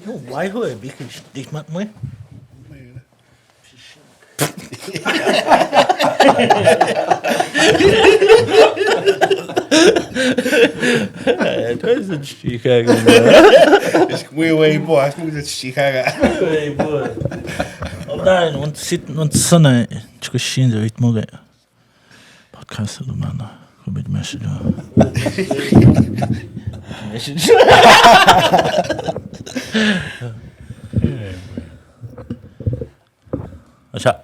Why would because dich macht mir? Das ist Chicago. Ich way boy, ich muss jetzt Chicago. Hey boy. Nein, und sitten und Sonne. Ich kann so weit morgen. Podcast du man. Mit Message. Message. Acha.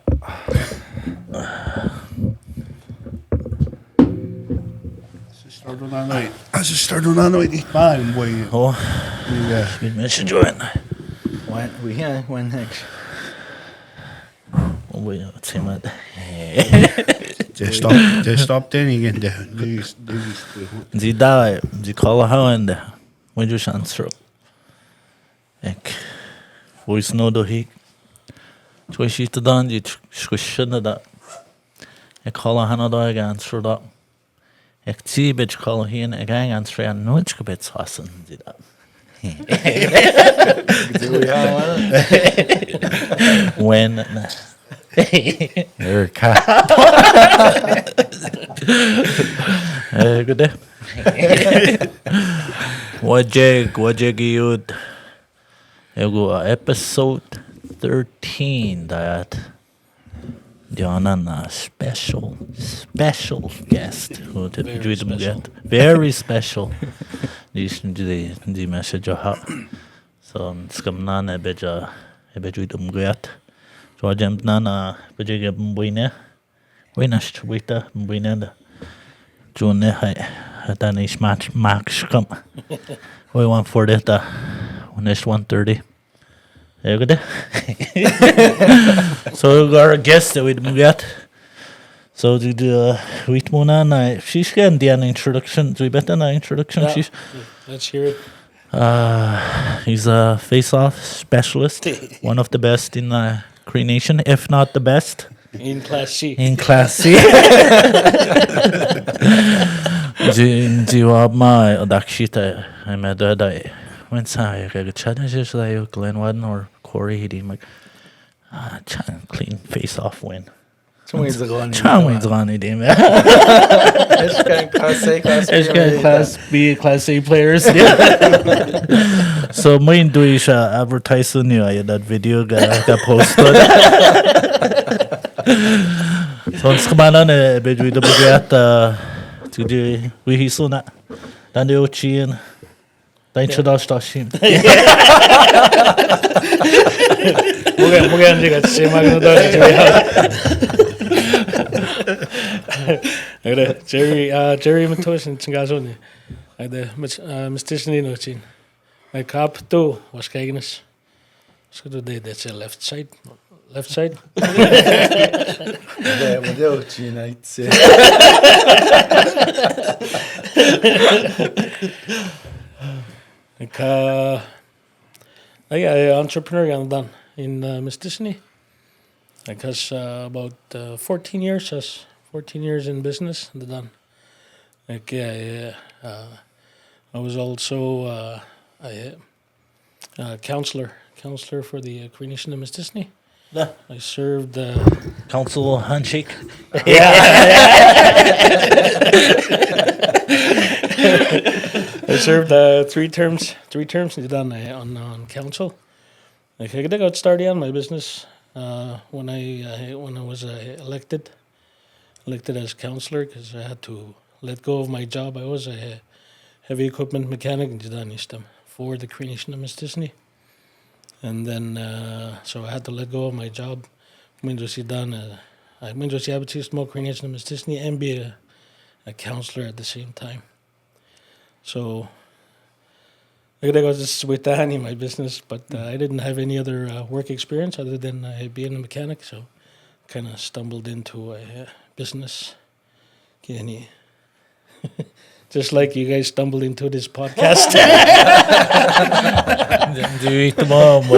Start on nooit niet baan, boy. Oh. Mit Message join. When next? Oh boy, what's him at? Just stop then again. Sie da, sie callen hande. When you answer. Ek. Voice no do hik. Twice it done, you squishin da. Ek callen hana da answer da. Ek zie bitch callen hier en gang answer en nooit gebets hassen sie da. When Erica. good day. Wajeg yud. Ego episode 13 that Diana special guest who did very special. The message so skamna beja ebejudum get. So jam nana bejege buine. Buinas wita buinenda. June hai danish max come. We want for that next 1:30. Good. So we got a guest that we get. So the wheat mona she's getting the introduction. Do we bet an introduction? Yeah. Let's hear it. He's a face-off specialist, one of the best in Cree Nation, if not the best. In Class C. In Class C. Jawab my odakshita. I'm a dada. When I get challenges like Glenn Wadden or Corey, he'd like, clean face-off win. Changway's gone. Changway's gone, damn it. Class B, Class A players. Yeah. So, main do is advertise on you. That video got posted. So, it's come on, but we get to do we saw that. Then the Ochi and then should I start him. Mugan juga sih makan ada Jerry Matoush and Chingasoni. Ada Mistissini no chin. My cap too was kijkenis. So today that's a left side. Left side. Yeah, maar dat is je niet. Ik an entrepreneur gaan dan in Mistissini. Ik has about 14 years in business dan. I was also a councilor for the Cree Nation of Mistissini. Yeah. I served Council handshake. I served 3 terms done on council. I got started on my business when I was elected as councillor because I had to let go of my job. I was a heavy equipment mechanic for the Cree Nation of Mistissini, and then so I had to let go of my job. I went to see small Cree Nation of Mistissini and be a councillor at the same time. So I was just with that in my business, but I didn't have any other work experience other than being a mechanic, so kind of stumbled into a business. Just like you guys stumbled into this podcast. Do you eat the mom?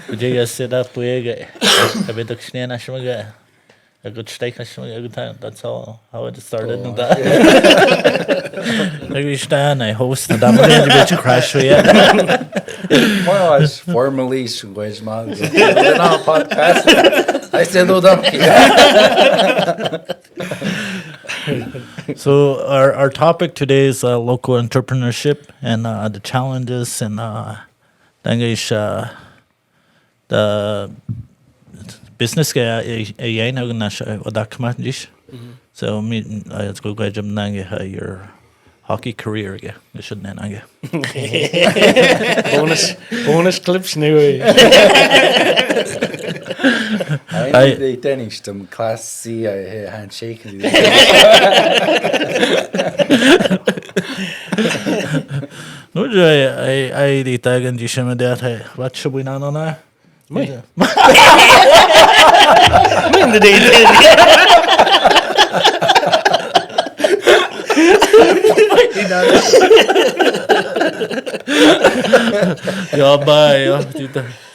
Would you guys sit up? I bet the a good steak, a good time. That's how it started. Oh, Maybe stand, I host, and I'm going to crash for you. Well, I was formally suez mal. Podcast. I said, "Oh, So our topic today is local entrepreneurship and the challenges and the business ga ay na gna odak dish. So me it's go ga jam your hockey career ga. You should na ga. bonus clips anyway. I need tennis to class C. I handshake. No, I dita gan di shema dat hai. What should we na no na? Me in the day. Job by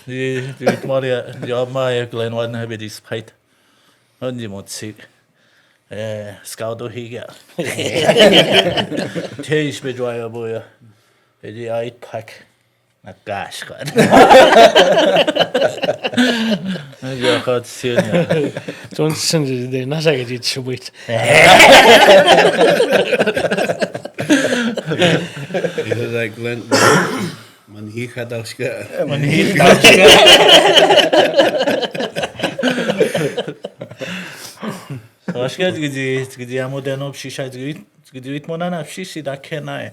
the Maria job my Glen one have this fight. Only mod see. Scout he got. Taste be dry boy. The eye pack. Na gosh, God. I got seen. Don't send it there. Not like it's sweet. Is like Glenn. Man, he had us get. So I get the amodeno shisha grit monana shishi that can I.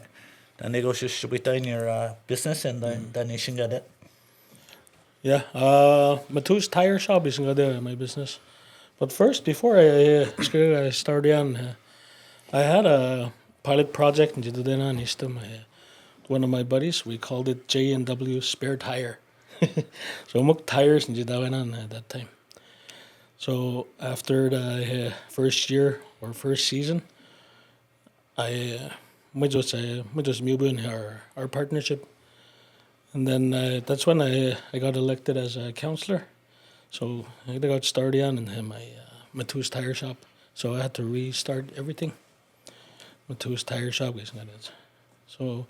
The negotiation between your business and the nation got it. Yeah, Matoush Tire Shop is my business. But first, before I started on, I had a pilot project in Jidudena Nistam. One of my buddies, we called it J&W Spare Tire. So muk tires in Jidudena at that time. So after the first year or first season, we just moved in our partnership. And then that's when I got elected as a councilor. So I got started on in my Matoush Tire Shop. So I had to restart everything. Matoush Tire Shop is not it. So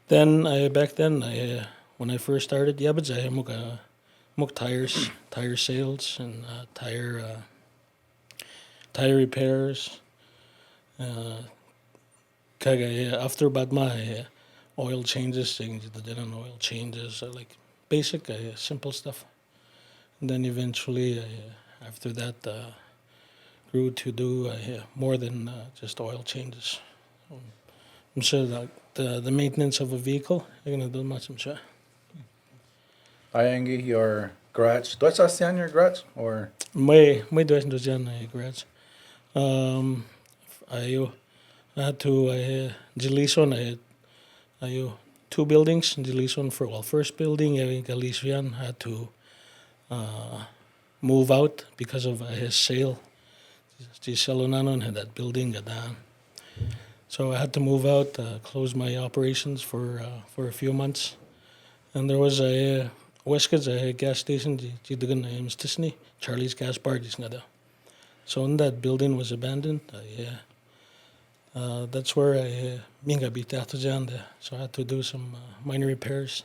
then when I first started, but I muk tires, tire sales and tire repairs. After about my oil changes, oil changes, like basic, simple stuff. And then eventually, after that, grew to do more than just oil changes. I'm sure that the maintenance of a vehicle, you're gonna do much. I'm sure. Angie, your garage. Do I see on your garage or? My doesn't do garage. I had to Jilison. I had 2 buildings in Jilison for first building. Galician had to move out because of his sale. Gisalonanon had that building down. So I had to move out, close my operations for a few months. And there was a Westkids, a gas station, Mistissini, Charlie's Gas Bar. So when that building was abandoned, that's where I so I had to do some minor repairs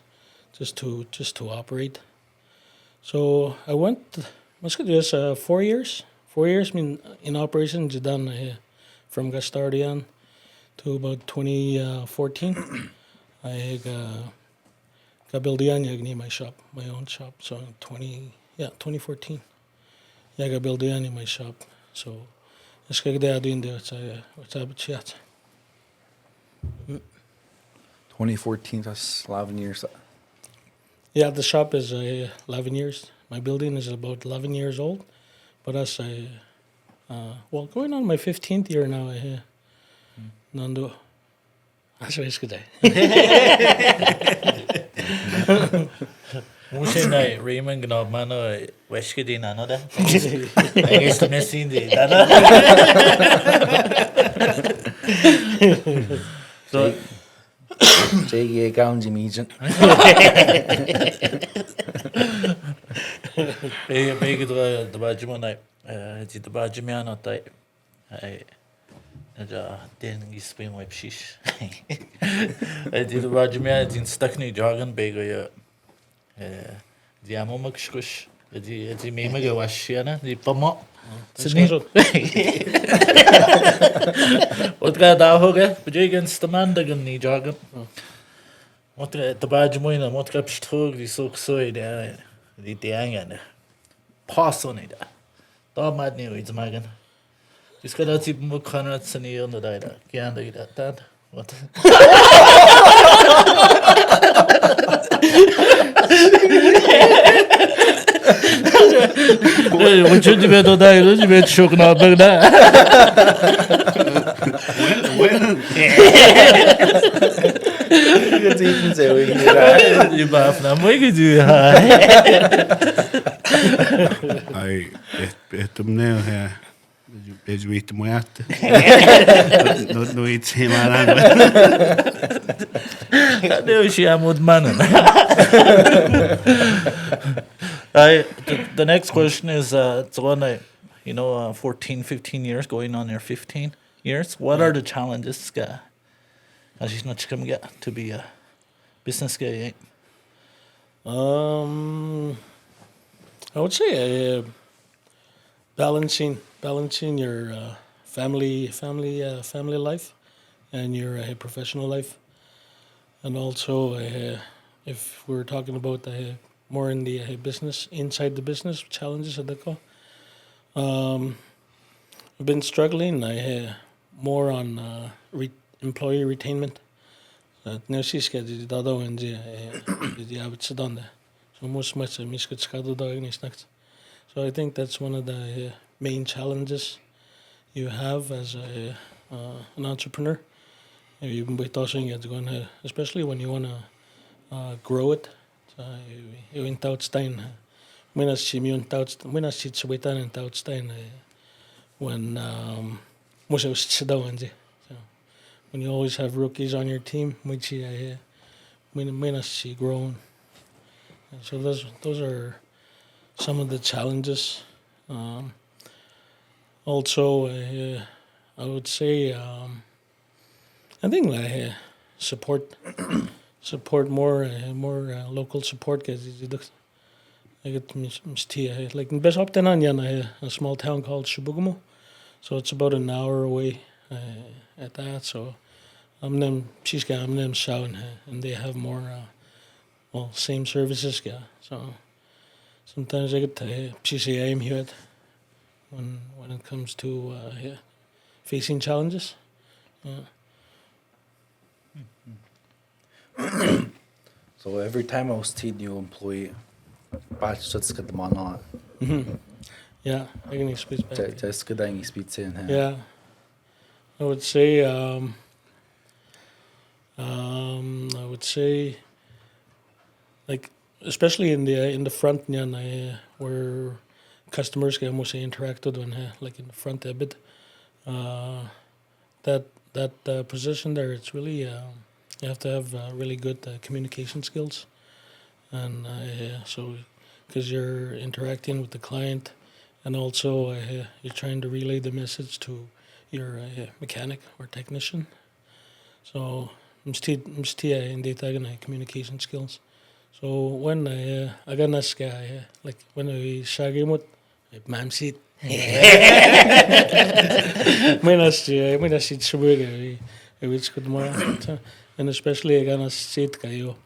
just to operate. So I went, just 4 years. 4 years in operation, from Gastardian to about 2014. I got built my shop, my own shop. So 2014. I got built in my shop. So it's doing there. What's up, chat? 2014, that's 11 years. Yeah, the shop is 11 years. My building is about 11 years old. But as going on my 15th year now. Nando. That's what it's good. Musin na Raymond gnob mano Westkids na no da. I guess the missing the So J.E. Gounds immediate. Big the Bajimon, the Bajimiano type. Den is spin web shish. I did the Bajimia in Stuckney jargon, big the Amomakshush. The Mimiga was Shiana, the Pomo. What got Ahoga? But against the Mandagan, the jargon. What the Bajimoina, what kept strug, the soak soy there, the Diangan. Pass on it. Dog mad new, it's Magan. Just got out even more Conrads and the other died. Can't do that. What? What should you better die? You better shock not back that. You laugh now. What could you? I bet them now here. Did you eat them out? No, it's him. I knew she am with man. The next question is it's one 14, 15 years going on there 15 years. What are the challenges as she's not come get to be a business guy? I would say balancing your family life and your professional life, and also if we're talking about more in the business, inside the business challenges that they call. I've been struggling. More on employee retainment. Now she's got the other one. The habits done there. So most much miscut skadu dog ni snacks. So I think that's one of the main challenges you have as an entrepreneur. You've been tossing it going, especially when you want to grow it. You in Tautstein. When I see me in Tautstein, when I see Sweetan in Tautstein, when most of us sit down. So when you always have rookies on your team, which when I see growing. So those are some of the challenges. Also, I would say I think support more local support because I get Mistissini like in best up then on a small town called Shibugumo, so it's about an hour away at that. So I'm them shouting and they have more same services so sometimes I get PCA here when it comes to facing challenges. So every time I was teaching new employee, batch that's good man on. Yeah, I can speak back. Just good thing speak in. Yeah, I would say like especially in the front where customers get mostly interacted when like in the front a bit. That position there, it's really you have to have really good communication skills, and so because you're interacting with the client, and also you're trying to relay the message to your mechanic or technician. So msti in data communication skills. So when I got this guy like when we shagimut ma'am seat. May seat subuga which could more and especially I got seat kayo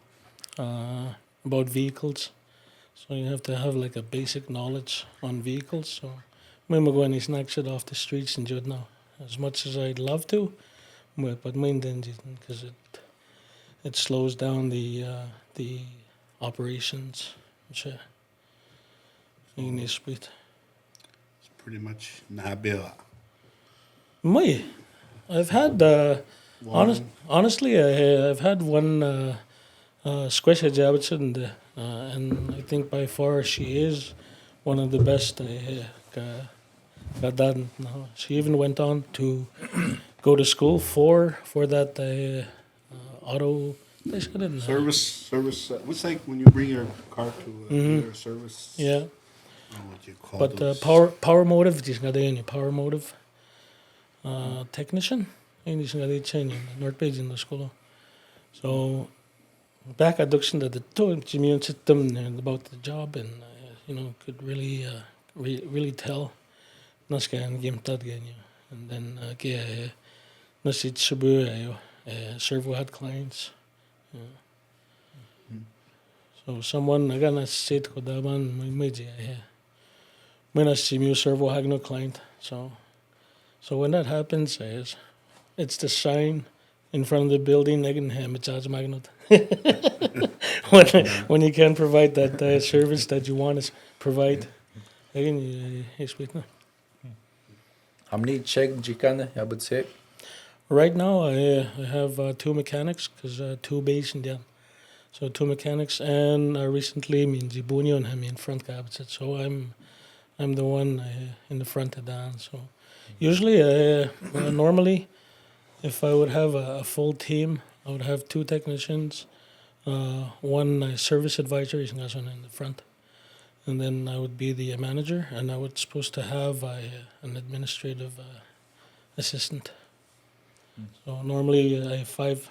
about vehicles. So you have to have like a basic knowledge on vehicles. So may magwan is snacks it off the streets in Jud now. As much as I'd love to, but main because it slows down the operations. So you need speed. Pretty much Nabila. I've had honestly I've had one Squish Jabberton and I think by far she is one of the best got done. She even went on to go to school for that auto Service. What's like when you bring your car to your service? Yeah. What do you call But those? power motive, dis nga din power motive technician. Ayun dis nga din chain North Page in the school. So back adduction that the two immune system about the job and could really really tell nas kan game tad ganyan. And then kaya nasit Cebu ayo servo had clients. So someone nagana sit ko daman may when I see you servo have no client. So when that happens, it's the sign in front of the building. I can have a charge magnet. when you can provide that service that you want to provide, again, How many check jikana? I would say. right now I have 2 mechanics because 2 base in there. So 2 mechanics, and recently in Zibunio and I'm in front cabinet. So I'm the one in the front of that. So usually, normally, if I would have a full team, I would have 2 technicians, 1 service advisor is in the front, and then I would be the manager, and I was supposed to have an administrative assistant. So normally I have 5,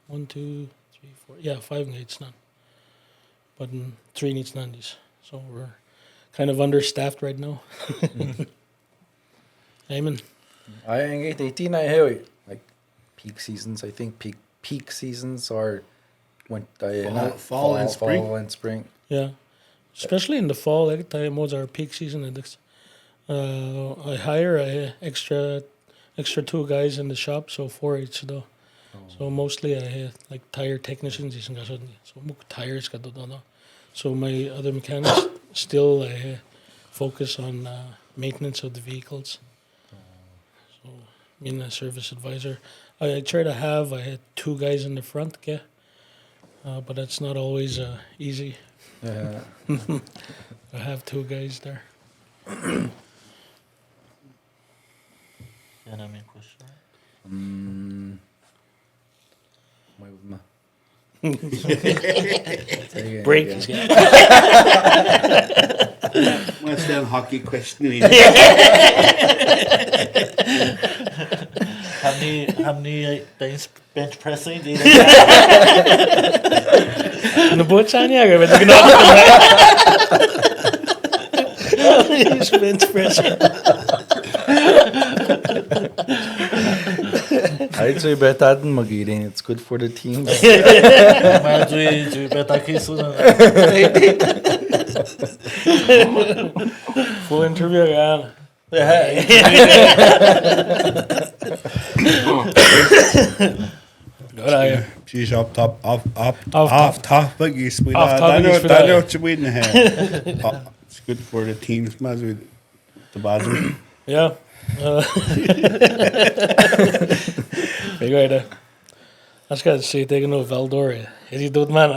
1, 2, 3, 4, 5 needs none, but 3 needs none. So we're kind of understaffed right now. Amen. I ain't 18. I have like peak seasons. I think peak seasons are when Fall and spring. Fall and spring. Yeah, especially in the fall, like time was our peak season. I hire extra 2 guys in the shop, so 4 each though. So mostly I have like tire technicians. So tires ka do no. So my other mechanics still focus on maintenance of the vehicles. So being a service advisor, I try to have 2 guys in the front, but that's not always easy. Yeah. I have 2 guys there. Yan ang may question. Break. What's that hockey question? How many bench pressing do you Nabuhat niya, gawin ko na bench pressure. I'd say betadin mag-eating. It's good for the team. Imagine, beta kiso na. Full interview ka. She's off topic. You speak. Off topic, I know you speak. what you mean. It's good for the teams. The bad. Yeah. Big idea. I just got to say, taking no Valdor. Is he doing man?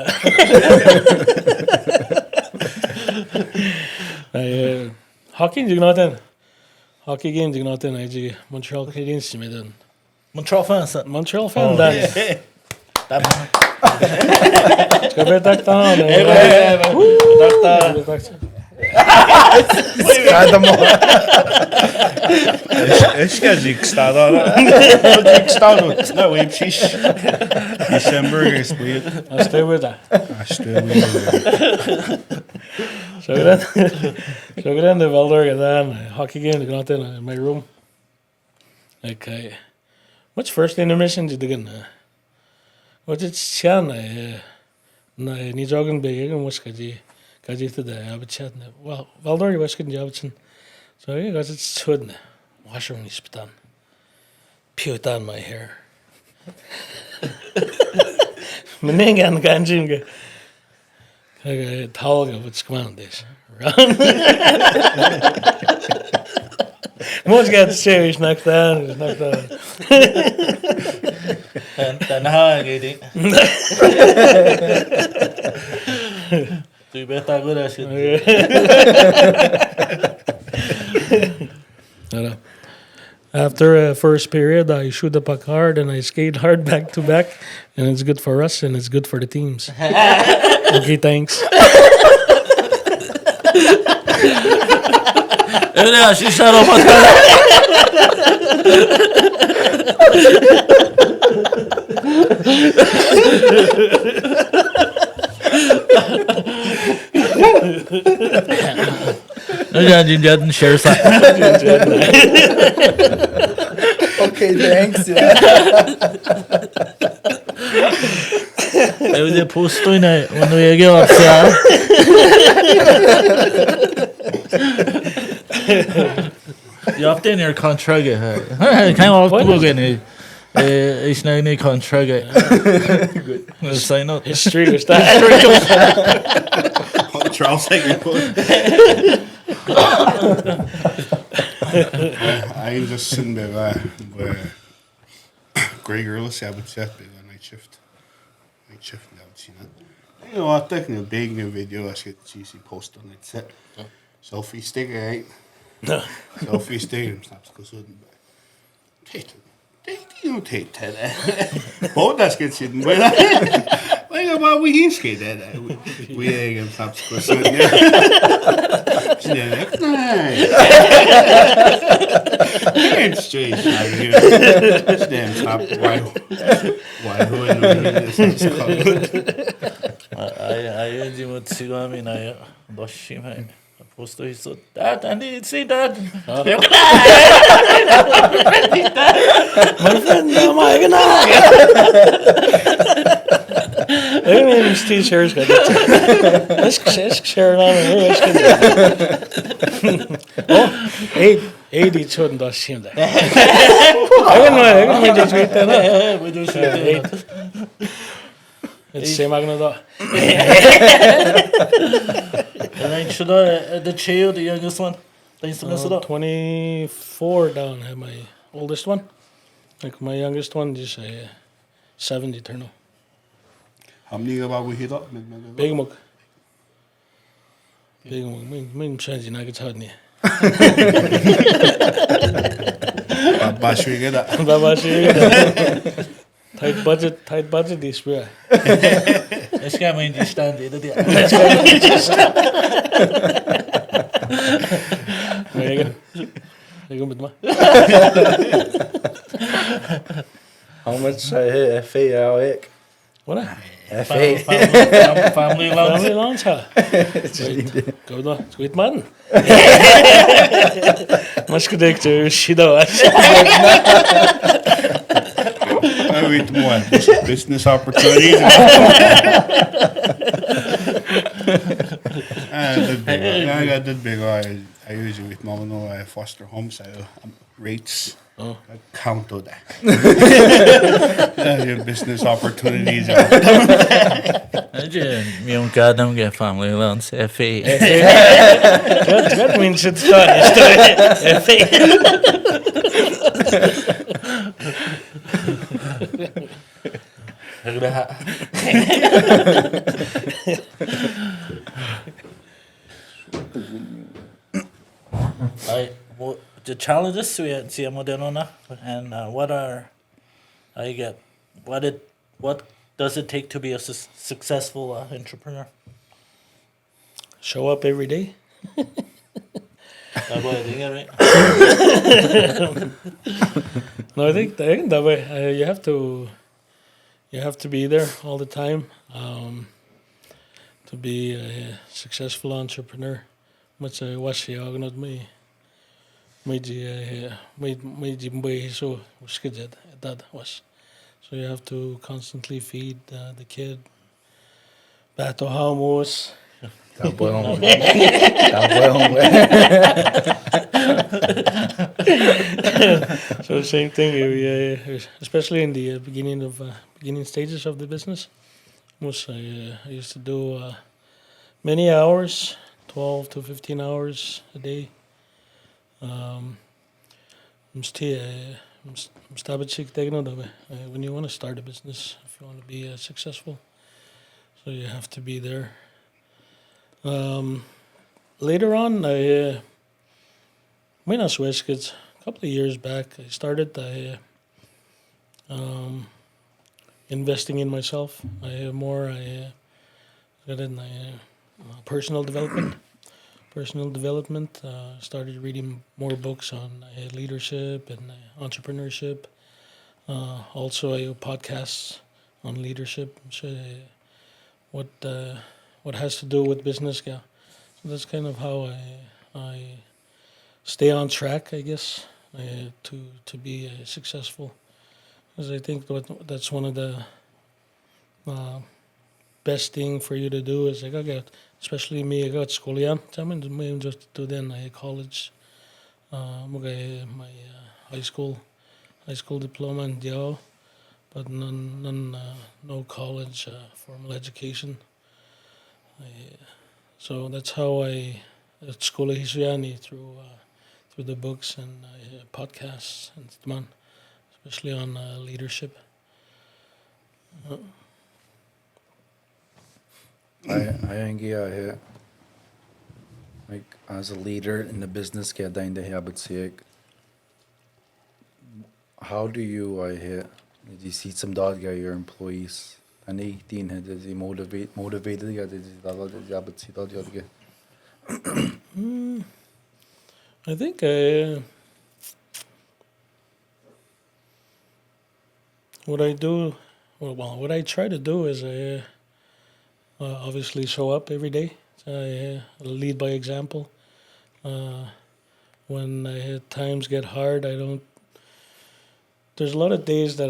Hockey, do you know that? Hockey game, do you know that? I Montreal Canadiens, you made Montreal fans. Montreal fan, Dan. Ska vi takta han? Ska Jigstad. No, we December is weird. I'll stay with that. So then the Valdor then hockey game, do you know that? In my room. Okay. What's first intermission did you get? What's it chan? Ni jogging big and what's kaji to the abachat. Well, Valdor was good jobson. So you guys it's chudn. Washroom is done. Pew down my hair. Meningan ganjing. I towel what's come on this. Most got serious knocked down. Den har jeg ikke. Du better good at shit. After first period, I shoot the puck hard and I skate hard back to back, and it's good for us and it's good for the teams. Okay, thanks. Yeah, she shut up on Yeah, you didn't share something. Okay, thanks. Det är påstående när nu jag gör så. Jag har haft en er kontrakt här. Kan jag ha på igen? Jag snackar ni kontrakt. Sign up. History was that. Charles Hagen. I am just sitting there where Greg Earl said would set me on night shift. Night shift now, you know. You know what? Taking a big new video, I should GC post on it. Set selfie sticker, right? Selfie sticker, snaps goes on. You don't take that. Both that's good sitting. Like about we he skate that. We ain't gonna stop squishing. Yeah, nice. Can't straight out here. Damn stop. Why? Who in the I just want to see me now. Lost him. I posted he said, "Dad, I need to see Dad." My friend, oh my god. I mean, these t-shirts got it. Let's share it on here. 80 shouldn't have seen that. I can just read that. We do shit. It's the same agno though. And then should the child, the youngest one, thanks to Mr. 24 down. I have my oldest one. Like my youngest one, just 70 turn. How many about we hit up? Big mug. Big mug. Min change na get hard ni. Baba Shriga. Baba Shriga. Tight budget this way. Let's get me just stand there. How much FA are What? FA. Family lounge. Family lounge, huh? Go da, sweet man. Mas que dek tu shida was. I read more business opportunities. I got that big. I usually with mom no foster homes. I rates. I count on that. Your business opportunities. Me und Gadam get family lounge. FA. That means it's done. The challenges we see Modernona, and what does it take to be a successful entrepreneur? Show up every day. Right? No, I think that way you have to be there all the time to be a successful entrepreneur. Much I was not me. So that was. So you have to constantly feed the kid. Bato hamos. So same thing, especially in the beginning stages of the business. I used to do many hours, 12 to 15 hours a day. When you want to start a business, if you want to be successful, so you have to be there. Later on, a couple of years back, I started investing in myself. I got in personal development. personal development. Started reading more books on leadership and entrepreneurship. Also, podcasts on leadership. So, what has to do with business? Yeah, so that's kind of how I stay on track, I guess, to be successful. Because I think that's one of the best thing for you to do is like I got, especially me, I got school yan. May just do then college. My high school diploma and but no college formal education. So that's how I at school history through the books and podcasts and man, especially on leadership. I think yeah, like as a leader in the business, get down the habit say, how do you did you see some dog your employees and 18 did you motivated yeah did you habit see dog yeah I think what I do, what I try to do is obviously show up every day. I lead by example. When times get hard, I don't. There's a lot of days that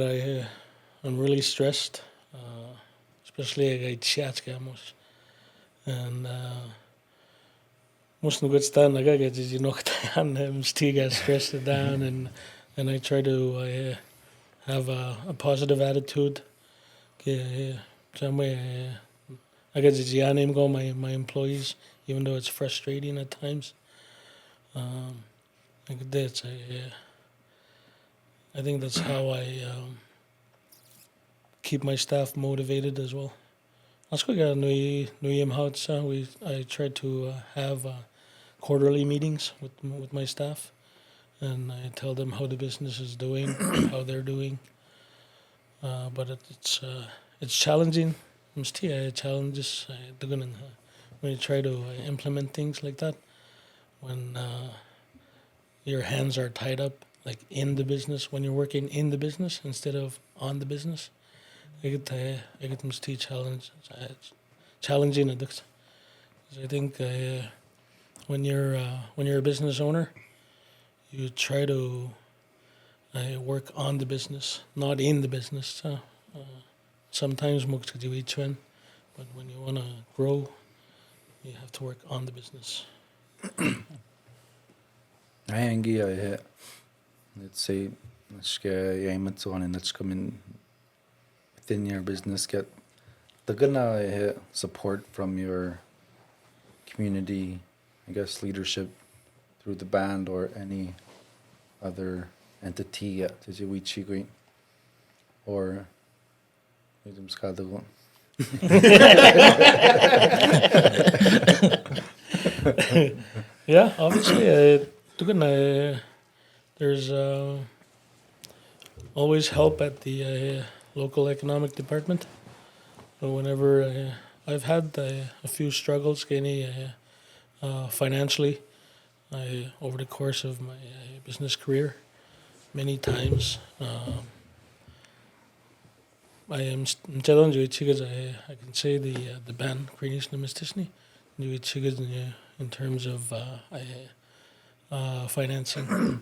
I'm really stressed, especially I chat gamos, and most of the good stand I get is I'm still get stressed down, and I try to have a positive attitude. I get to go my employees, even though it's frustrating at times. Like that's I think that's how I keep my staff motivated as well. Also, got new I try to have quarterly meetings with my staff, and I tell them how the business is doing, how they're doing. But it's challenging. Challenges when you try to implement things like that. When your hands are tied up, like in the business, when you're working in the business instead of on the business, I get them to challenging it. I think when you're a business owner, you try to work on the business, not in the business. Sometimes do each one, but when you want to grow, you have to work on the business. I think yeah let's say let's get on and let's come in within your business get the good support from your community, I guess leadership through the band or any other entity did you reach you or Yeah, obviously, there's always help at the local economic department. So whenever I've had a few struggles getting financially over the course of my business career, many times. I am I can say the band creation of Mistissini in terms of financing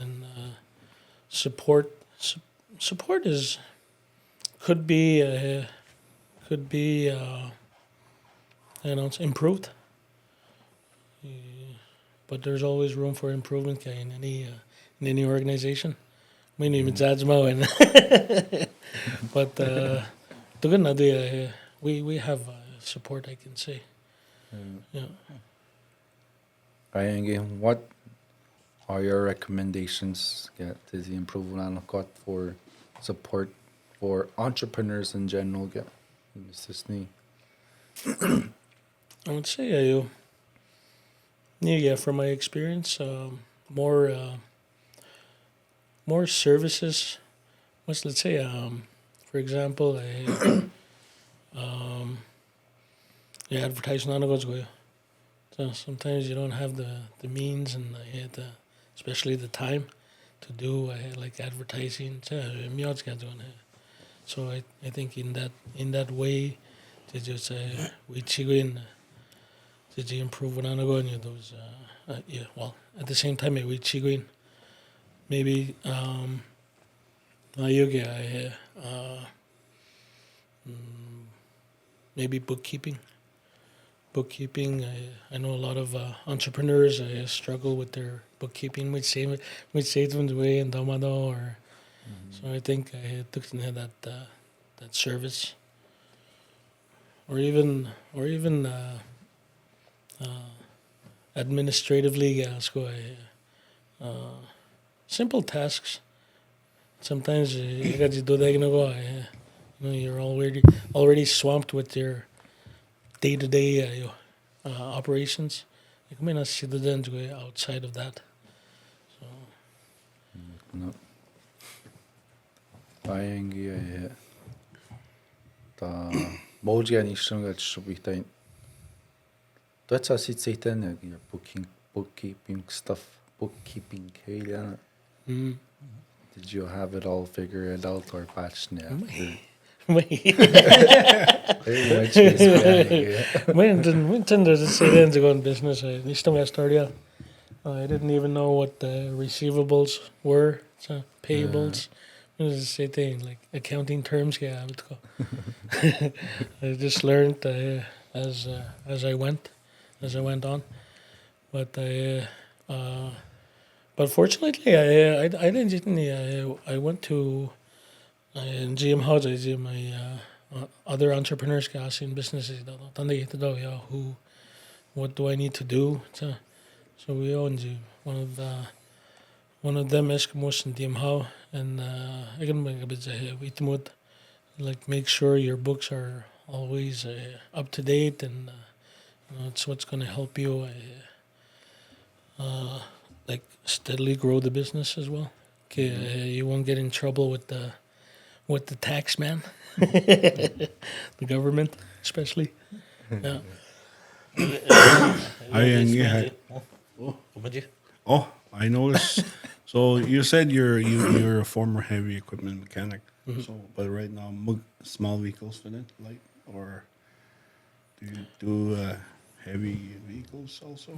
and support. Support is could be it's improved, but there's always room for improvement in any organization. We need but we have support, I can say. Yeah. What are your recommendations to the improvement for support for entrepreneurs in general? I would say from my experience, more services. Let's say, for example, advertising on goes go. So sometimes you don't have the means and especially the time to do like advertising. So I think in that way, to just we in to improve what go and those well at the same time we in maybe maybe bookkeeping. I know a lot of entrepreneurs struggle with their bookkeeping, which saves them away in Damado, or so I think I took that service, or even administratively, simple tasks. Sometimes you got to do that. You're already swamped with your day-to-day operations. You may not see the dent outside of that. So. No. Buying the Mojian Ishanga should be done. That's a Satan, your bookkeeping stuff, bookkeeping. Did you have it all figured out or patched now? We intended to say then to go in business. I didn't even know what the receivables were, so payables. It was the same thing, like accounting terms. I just learned as I went on, but fortunately I didn't. I went to in GM House. I see my other entrepreneurs in businesses. Who, what do I need to do? So we own one of them is most in GM House, and I can make a bit like make sure your books are always up to date, and it's what's going to help you like steadily grow the business as well. You won't get in trouble with the tax man, the government especially. Yeah. I noticed. So you said you're a former heavy equipment mechanic. So, but right now, small vehicles for that, like, or do you do heavy vehicles also?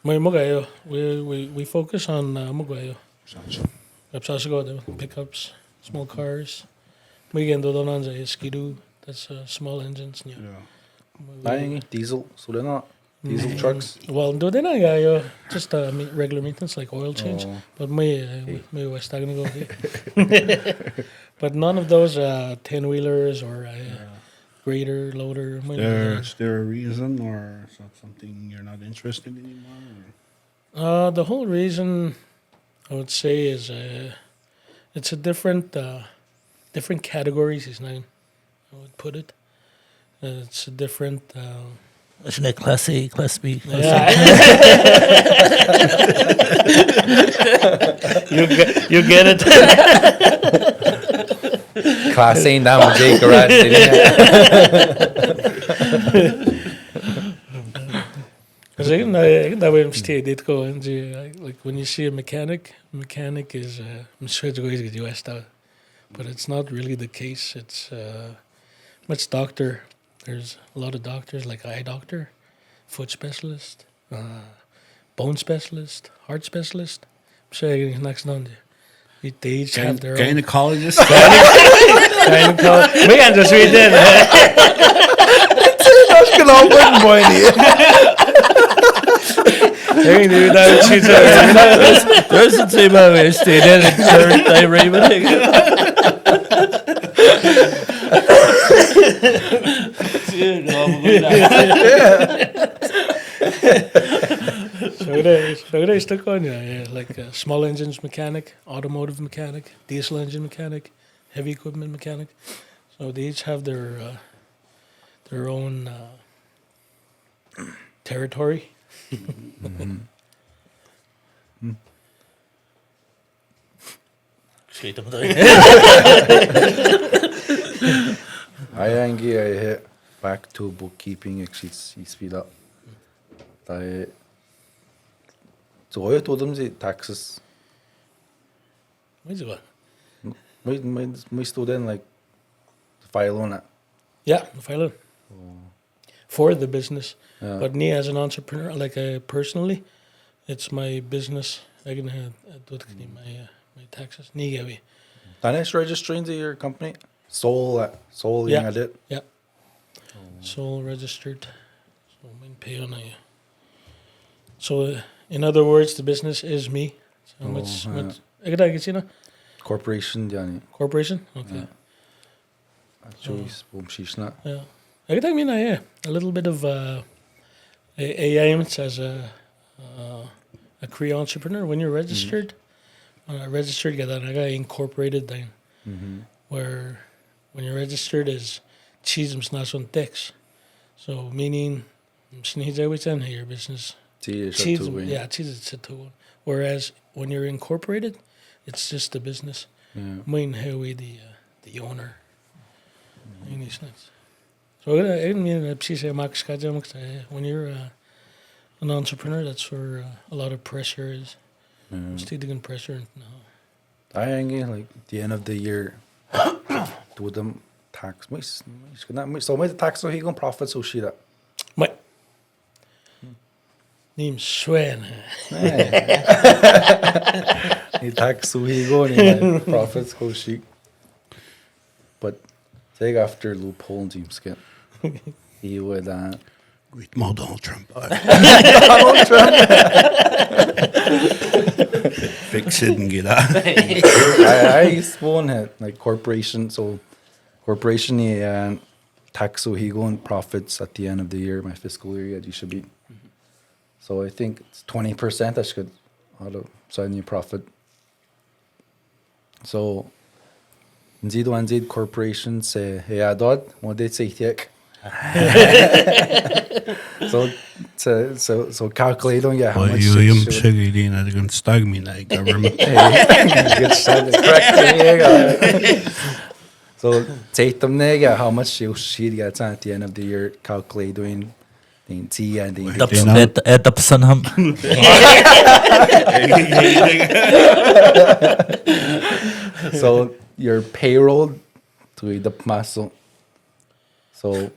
We focus on pickups, small cars. We can do on skidoo. That's small engines. Yeah. Buying diesel, so they're not diesel trucks. Well, do they not? Just regular maintenance like oil change. But we was talking about it. But none of those 10-wheelers or grader, loader. Is there a reason, or is that something you're not interested in anymore? The whole reason I would say is it's a different categories. Is I would put it. It's a different. Isn't it Class A, Class B? Yeah. you get it. Class A down Jake garage. Because that way I'm stay did go and like when you see a mechanic is I'm sure it's going to get US out, but it's not really the case. It's much doctor. There's a lot of doctors like eye doctor, foot specialist, bone specialist, heart specialist. I'm sure you're next on there. They each have their own. Gynecologist. We can just read that. There's a team of us stayed in and turned I So they stuck on like small engines mechanic, automotive mechanic, diesel engine mechanic, heavy equipment mechanic. So they each have their own territory. I hit back to bookkeeping actually speed up. So I told them the taxes. Where's it? My student like file on it. Yeah, the filer. For the business. Yeah. But me as an entrepreneur, like personally, it's my business. I can do my taxes. Ni gawi. Then it's registering to your company. Sole Yeah. you had it. Yeah. Sole registered. So I'm pay on it. So in other words, the business is me. So what's I get you know? Corporation Johnny. Corporation? Okay. Choice boom shishna. Yeah. I think a little bit of aims as a career entrepreneur when you're registered. Registered, you got incorporated then, where when you're registered is cheese not on tax. So meaning, your business. Cheese, yeah, cheese is too. Whereas when you're incorporated, it's just the business. Mine how we the owner. So I mean, when you're an entrepreneur, that's where a lot of pressure is. Stealing pressure. I think like the end of the year, do them tax. So my tax so he gonna profit so shit up. My name Sven. He tax so he go and profits go shit. But take after loophole team skip. He would Great Donald Trump. Donald Trump. Fix it and get out. I spawn it like corporation. So corporation tax so he go and profits at the end of the year. My fiscal year you should be. So I think it's 20%. That's good. Out of sudden you profit. So Nzid corporation say hey adod what they say thick. So calculate on how much you they're going to stag me like government. So take them there how much you she gets at the end of the year calculate doing the T and the Edapsan ham. So your payroll to the maso. So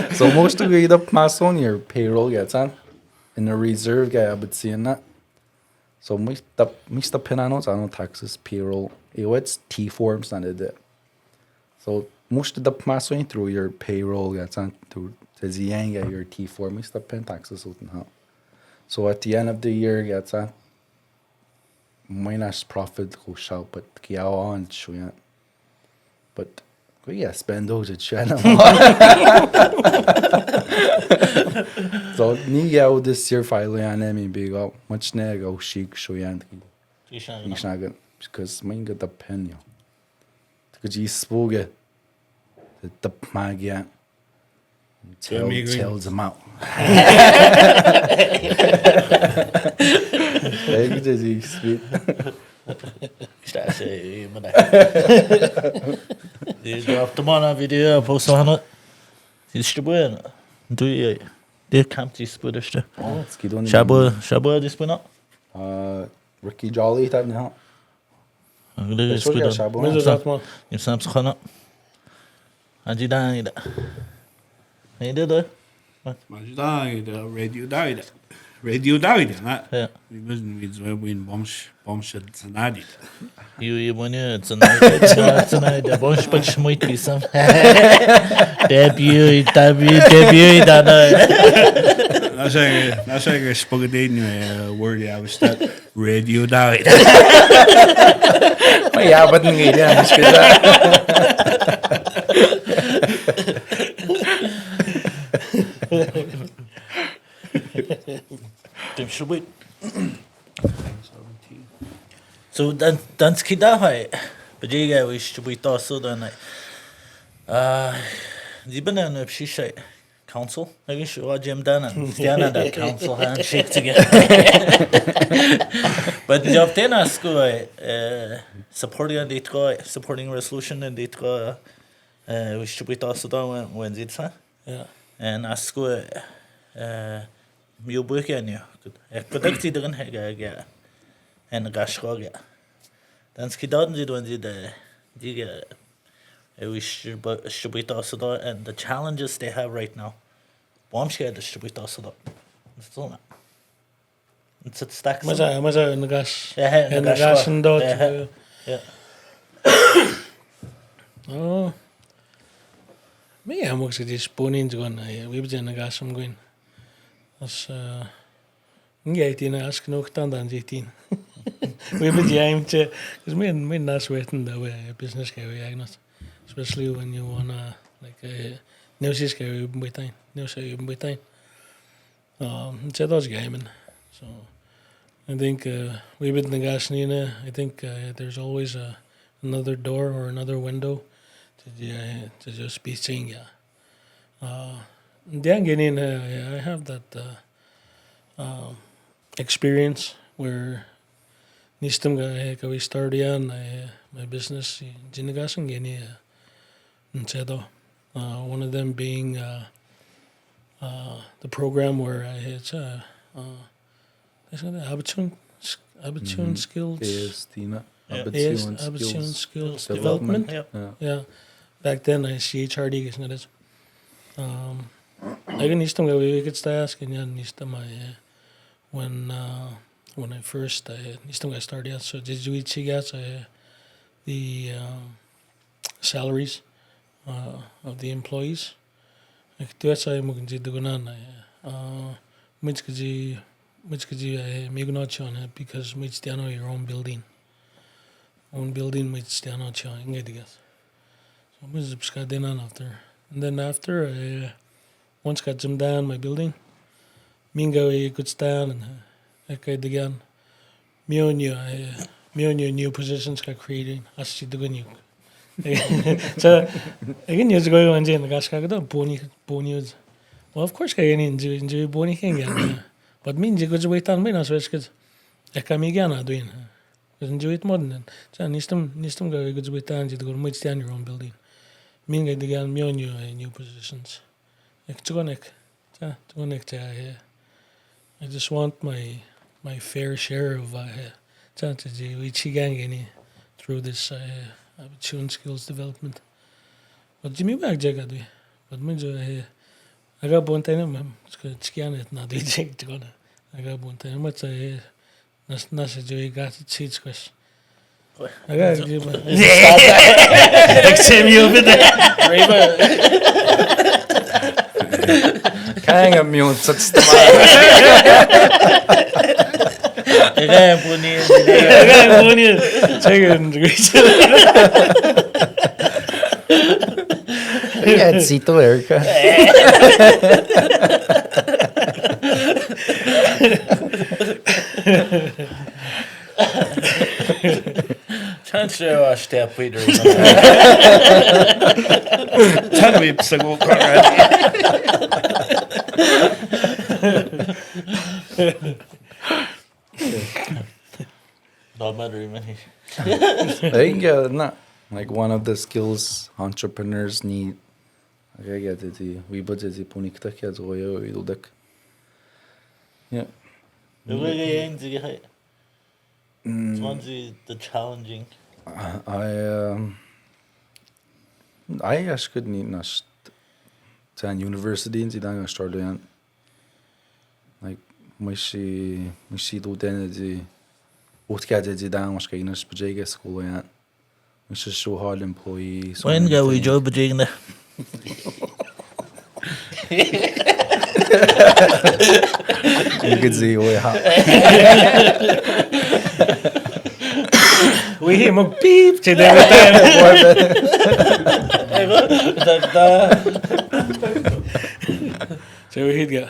so most of the pass on your payroll gets on in the reserve guy but seeing that. So Mr. Pinanos I know taxes payroll it's T forms and it. So most of the pass on through your payroll gets on to the yang your T form Mr. Pin taxes out. So at the end of the year gets on minus profit go shout but kiao on show ya. But we spend those at channel. So ni this year file and me big up much nego chic show ya because mine got the pen yo. Because you spoke the magia tells them out. Sweet. These drop the one video post on it. Distribuer. Do you? Det kan distribuer det. Shabu distribuer. Ricky Jolly that now. Det distribuer. Men det är att Im Sam's khana. Anji dang det. Nej det då. Man died, radio died. Radio died, not. Ja. We wasn't in bombs tonight. You when it's tonight the bunch but schmidt be some. Debut that. That's like a spaghetti word I was that radio died. Yeah, but yeah, Dem schmidt. So dan skida hai. Bejega we thought so then like. Die benen op shisha. council. I guess you watch Jim done and stand on that council handshake together. But job then I school supporting resolution and it we should be also done when it's Yeah. and I school you book and you could actually didn't have and the gash then skidaden sie when sie die we should be also done and the challenges they have right now. Bomb scared should be also done. It's still not. It's at stacks. Maza nagas. Yeah, En nagas en dot. Yeah. Oh. Me I'm ook die sponing gaan. We hebben nagas om gaan. Als niet in as genoeg dan 18. We hebben die eindje. Dus mijn nas weten dat we business gaan eigenlijk. Especially when you wanna like nieuws is gaan we betain. Nieuws gaan we betain. It's a dodge game, so I think we bit nagas nina. I think there's always another door or another window to just be seeing. Yeah. I have that experience where nistam ga we started on my business jinagasang gini one of them being the program where it's Abitune skills. Tina. Abitune skills development. Yeah. Back then I CHRD isn't it? I can nistam ga we could ask and yeah nistam when I first nistam ga started so did you got the salaries of the employees. Like that's why I'm going to do that. Which could you make not on it because which they know your own building. Which they not showing it. So I'm just got in on after. And then after I once got them down my building. Mingo I could stand and I could again. Me and you new positions got created. As you do new. So again years ago when the gas got bony. Well of course I enjoy bony thing but means you could wait on me now so it's good. I come again doing because enjoy it more than so nistam go good wait on you to go much down your own building. Mean get again me on you new positions. I just want my fair share of through this Abitune skills development. But Jimmy back jaga do. But me I got one time it's scan it not do check to go. I got one time much nas jo got it cheats ques. I got except you bit Kaya nga mute sa Bunny. Yeah, Sito Erica. Transfer step leader. Tell me it's a go Not matter many. I think not like one of the skills entrepreneurs need. I get it. We budget the pony kitak ya zo yo iduldak. Yeah. The challenging. I could need nas to an university in Zidane started like we do then the utgade Zidane was kind of spajega school yeah. We should show hard employees. When go we job jigna. You could see way hot. We hear him beep to them. So he'd go.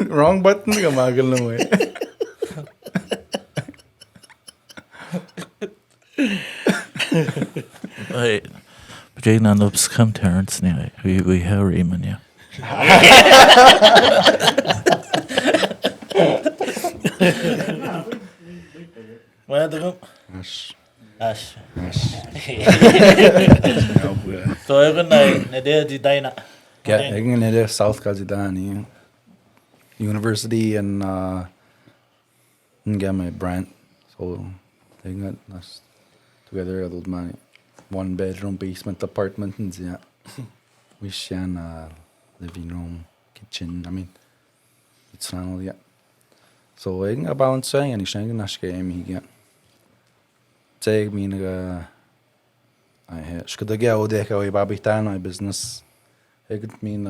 Wrong button ka magal na mo eh. Wait. Jigna nobs come Terrence anyway. We have Raymond yeah. Well, the Ash. Ash. Ash. So even na di dina. Yeah, I can get South Kazidani University and get my brand. So they got us together a little money. 1 bedroom basement apartment and yeah. We share living room, kitchen. I mean, it's not all yet. So I can balance saying and I'm going to get Take me I should get out there away baby time my business. I could mean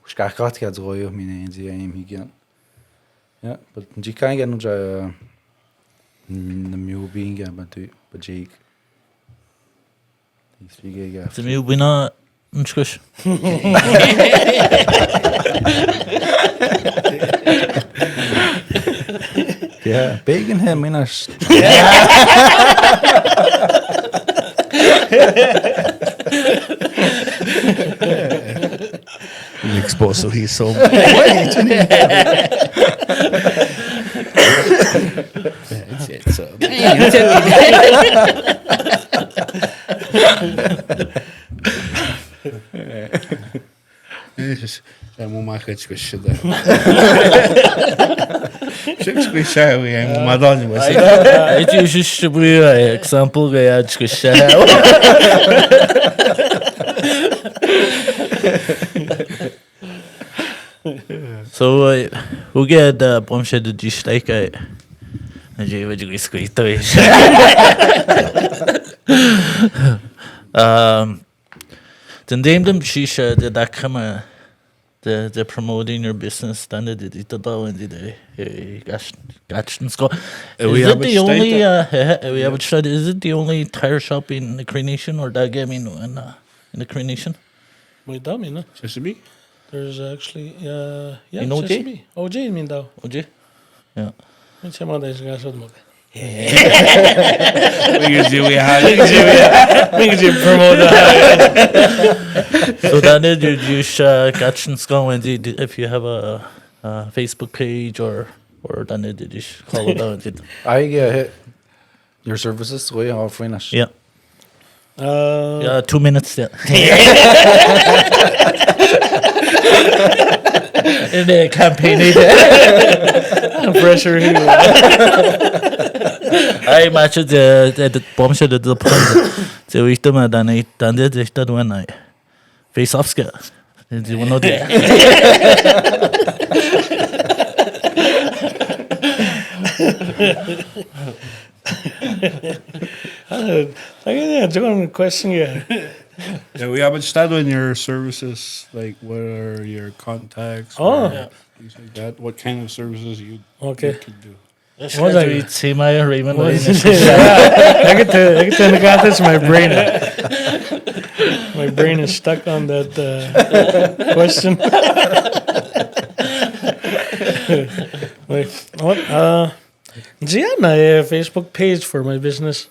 Skakat gets royal mean aim again. Yeah, but you can't get no the mule being but Jake. He's big. So me we not squish. Yeah, begging him in a Exposed so he's so I'm on my head squish there. Squish out, I'm my dog was I just should be an example guy I squish. So we get the bomb shed the dish like I would you squeeze to it. The name them shisha did that come the promoting your business then they did it all and did gotcha school. Is it the only we have tried is it the only tire shop in the Cree Nation or that gaming in the Cree Nation? Wait, that mean, Sesame? there's actually, yeah, In OJ? Sesame. OJ, I mean, though. OJ? Yeah. What's your mother's gas with Mugga? We can do we have We can promote that. So then you use Gotcha Skull and if you have a Facebook page or then did you just call it out? I hit your services way off finish. Yeah. Yeah, 2 minutes yeah. In the campaign Pressure here. I match the bomb shed the point. So we do then I done it that when I face off scale. Did you know that? I got a question here. Yeah, we haven't started on your services. Like, what are your contacts? Oh. or things like that. What kind of services you could do? What I see my Raymond. I get to got this in my brain. My brain is stuck on that question. Wait, what? Yeah, my Facebook page for my business,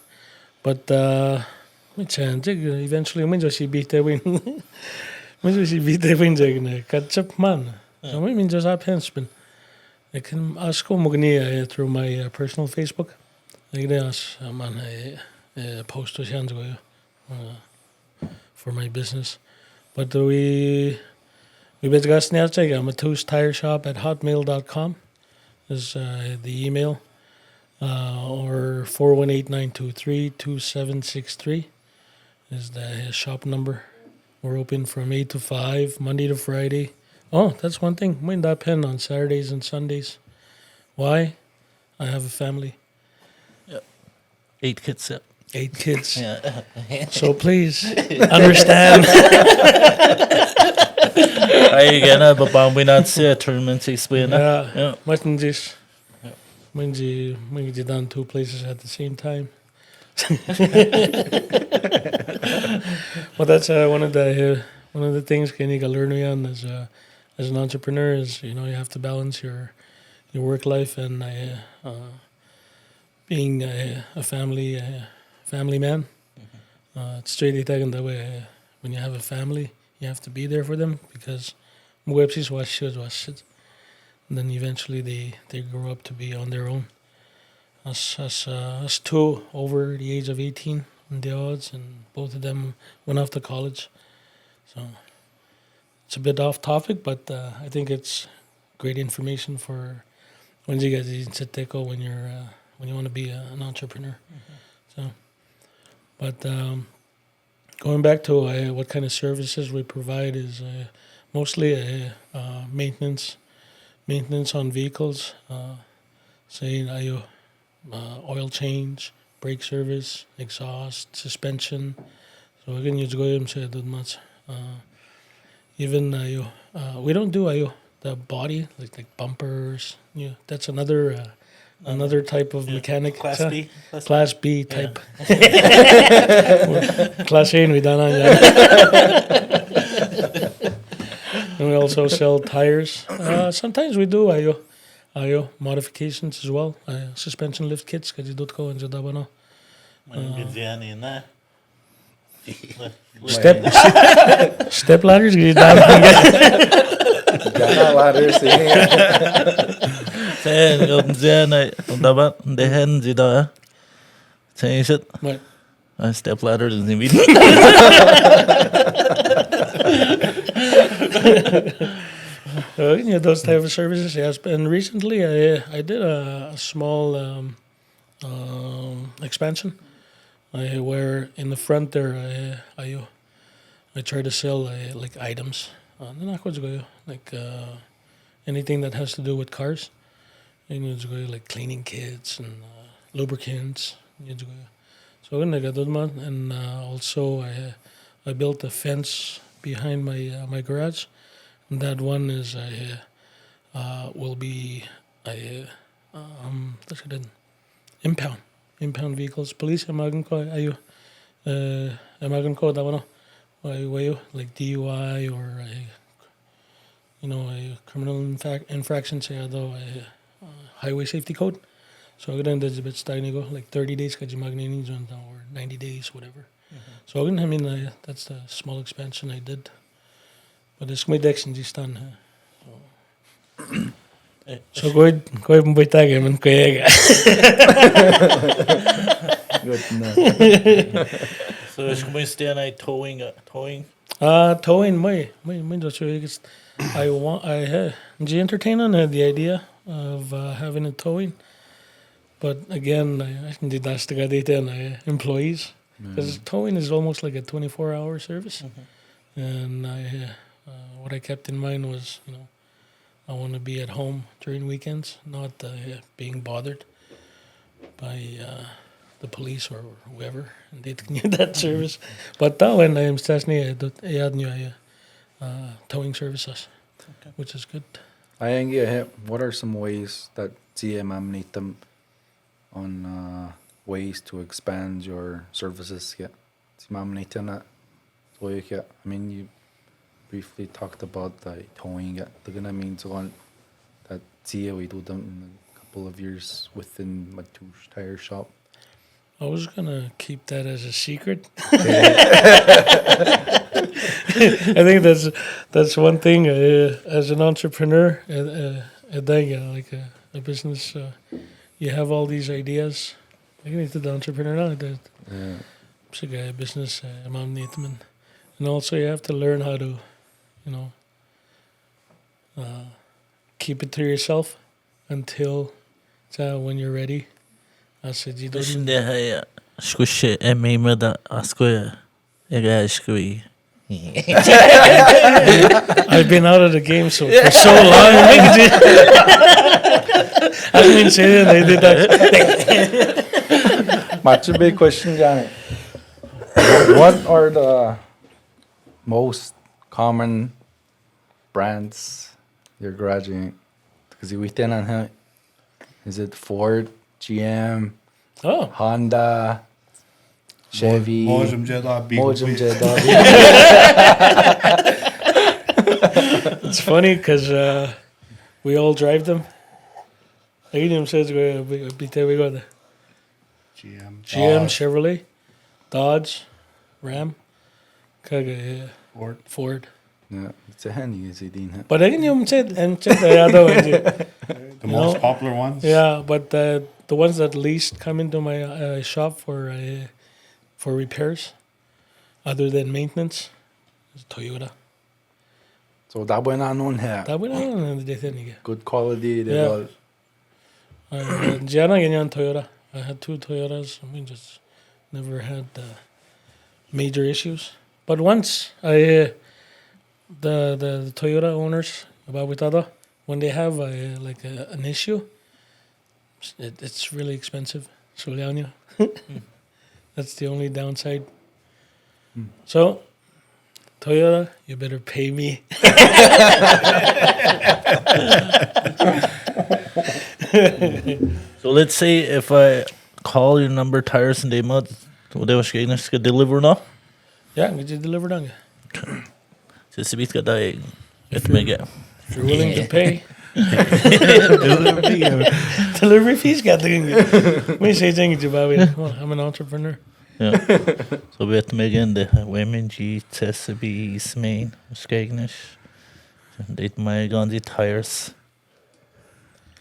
but eventually when she beat the win, when she beat the win, catch up man. So I mean just up henchman. I can ask Mogni through my personal Facebook. I can ask man post for my business, but we bet gas now check Matoush Tire Shop at hotmail.com is the email. Or 418-923-2763 is the shop number. We're open from 8 to 5, Monday to Friday. Oh, that's one thing. Mind that pen on Saturdays and Sundays. Why? I have a family. 8 kids. 8 kids. Yeah. So please understand. I gonna but we not see a tournament explain that. Yeah. Mustn't just when you done 2 places at the same time. Well, that's one of the things you can learn on as an entrepreneur is you have to balance your work life and being a family man. It's straight taken that way. When you have a family, you have to be there for them because Mwepsis was. And then eventually they grow up to be on their own. Us two over the age of 18 in the odds, and both of them went off to college. So it's a bit off topic, but I think it's great information for when you guys when you want to be an entrepreneur. So, but going back to what kind of services we provide is mostly maintenance on vehicles. Say oil change, brake service, exhaust, suspension. So again, you go and say that much. Even we don't do the body like bumpers. Yeah, that's another type of mechanic. Class It's a B? Class B type. Class A we done on. And we also sell tires. Sometimes we do modifications as well. Suspension lift kits. Kasi dot ko and jadabano. Step ladders. Gana ladders. Sen yolun ziyana dapat dehen zida. Sen işit. Right. Step ladder doesn't even. Those type of services, yes. And recently, I did a small expansion, where in the front there, I try to sell like items, like anything that has to do with cars. Like cleaning kits and lubricants. So I got that one, and also I built a fence behind my garage. And that one is will be impound vehicles. Police amagan ko like DUI or a criminal infraction say highway safety code. So again, there's a bit go like 30 days or 90 days, whatever. So again, that's the small expansion I did. But it's my Dexon just done. So go ahead and buy tag him and kaya. Good to know. So it's going to stay on towing. Towing my the entertainer had the idea of having a towing, but again I did that's the data and employees because towing is almost like a 24-hour service, and what I kept in mind was I want to be at home during weekends, not being bothered by the police or whoever, and they need that service. But now when I am stationary, I had new towing services, which is good. What are some ways that GMM need them on ways to expand your services? I mean, you briefly talked about the towing. They're gonna mean on that we do them in a couple of years within Matoush Tire Shop. I was gonna keep that as a secret. I think that's one thing as an entrepreneur, like a business. You have all these ideas. I need to the entrepreneur now. It's a business. And also you have to learn how to, keep it to yourself until when you're ready. I said you don't. I've been out of the game for so long. I didn't say that I did that. Much a big question, Johnny. What are the most common brands you're graduating? Because we think on how is it Ford, GM, Honda, Chevy, Mojum Jeddah, It's funny because we all drive them. Aiden says we go there. GM, Chevrolet, Dodge, Ram, Ford. Ford. Yeah, it's a handy is it in. But again, you said the other ones. The most popular ones. Yeah, but the ones that least come into my shop for repairs, other than maintenance, is Toyota. So that went on here. That went on in the day. Good quality. They Yeah. all Gianna ganyan Toyota. I had 2 Toyotas. I mean, just never had major issues. But once the Toyota owners about with other, when they have an issue, it's really expensive. Soliano. That's the only downside. So, Toyota, you better pay me. So let's say if I call your number tires and they mud, what they was getting to deliver now? Yeah, get you delivered on you. So it's a bit that if me get. If you're willing to pay. Delivery fees got the we say things about it. Well, I'm an entrepreneur. Ja. Så vet mig igen det. Women G TSB Ismain Skegnish. Det mig ganzi tires.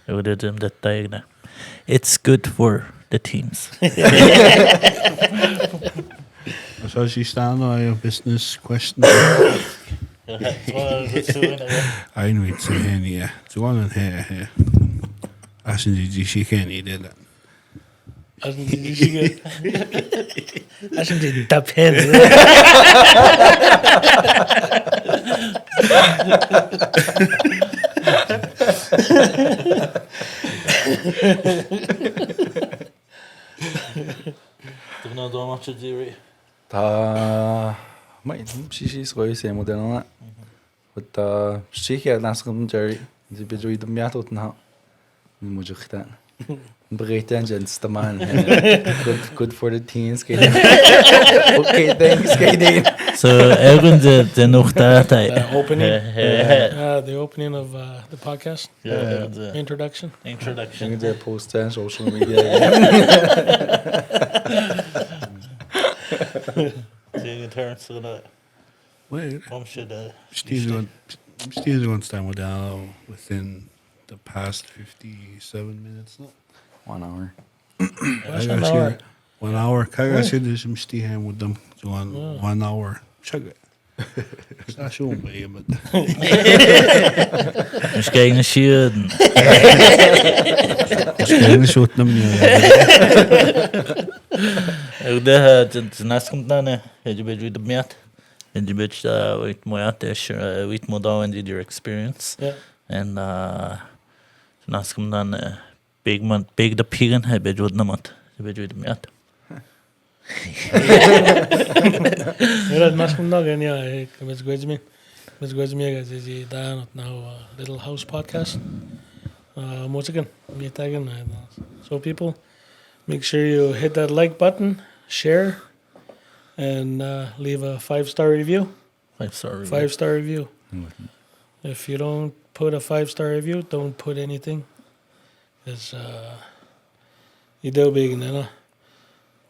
Och det dem det egna. It's good for the teams. So she stand on your business question. I know it's in here. It's one in here. I think she can't eat it. I should do depends. Du know how much Jerry. Ta mai she sgoi se modern but she had nas kom Jerry die bedoel de miatot na nu moet je gedaan breed engines the man good for the teens okay thanks Katie. So irgend de nog dat Opening. The opening of the podcast. the Introduction. introduction. The post on social media. Seeing in terms of that. Wait, Mom should Steve's going to stand with down within the past 57 minutes. No? 1 hour. That's an hour. 1 hour. Kaga said there's some Steve with them. So 1 hour. Check it. It's not sure, but Misschien een shield. misschien is wat nam Ik dacht het naast komt dan je beetje de meat. En je beetje weet mooi uit is weet mooi daar in your experience. Yeah. En naast komt dan big de pigen hij beetje wat namat. Je beetje de meat. Yeah, mas kung na ganyan, mas gwedmi guys is down now little house podcast. Once again, me tagging. So people, make sure you hit that like button, share, and leave a 5-star review. 5-star review. 5-star review. If you don't put a 5-star review, don't put anything. Because you do big, you know.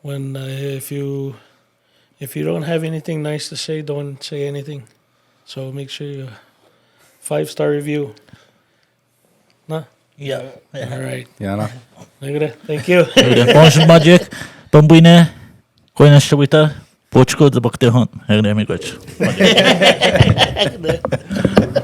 When if you don't have anything nice to say, don't say anything. So make sure you 5-star review. Nah. Yeah. All right. Yeah, no. Look at that. Thank you. Bonjour magic. Bambuine. Koina shawita. Pochko the bakte hon. Hegde mi goch.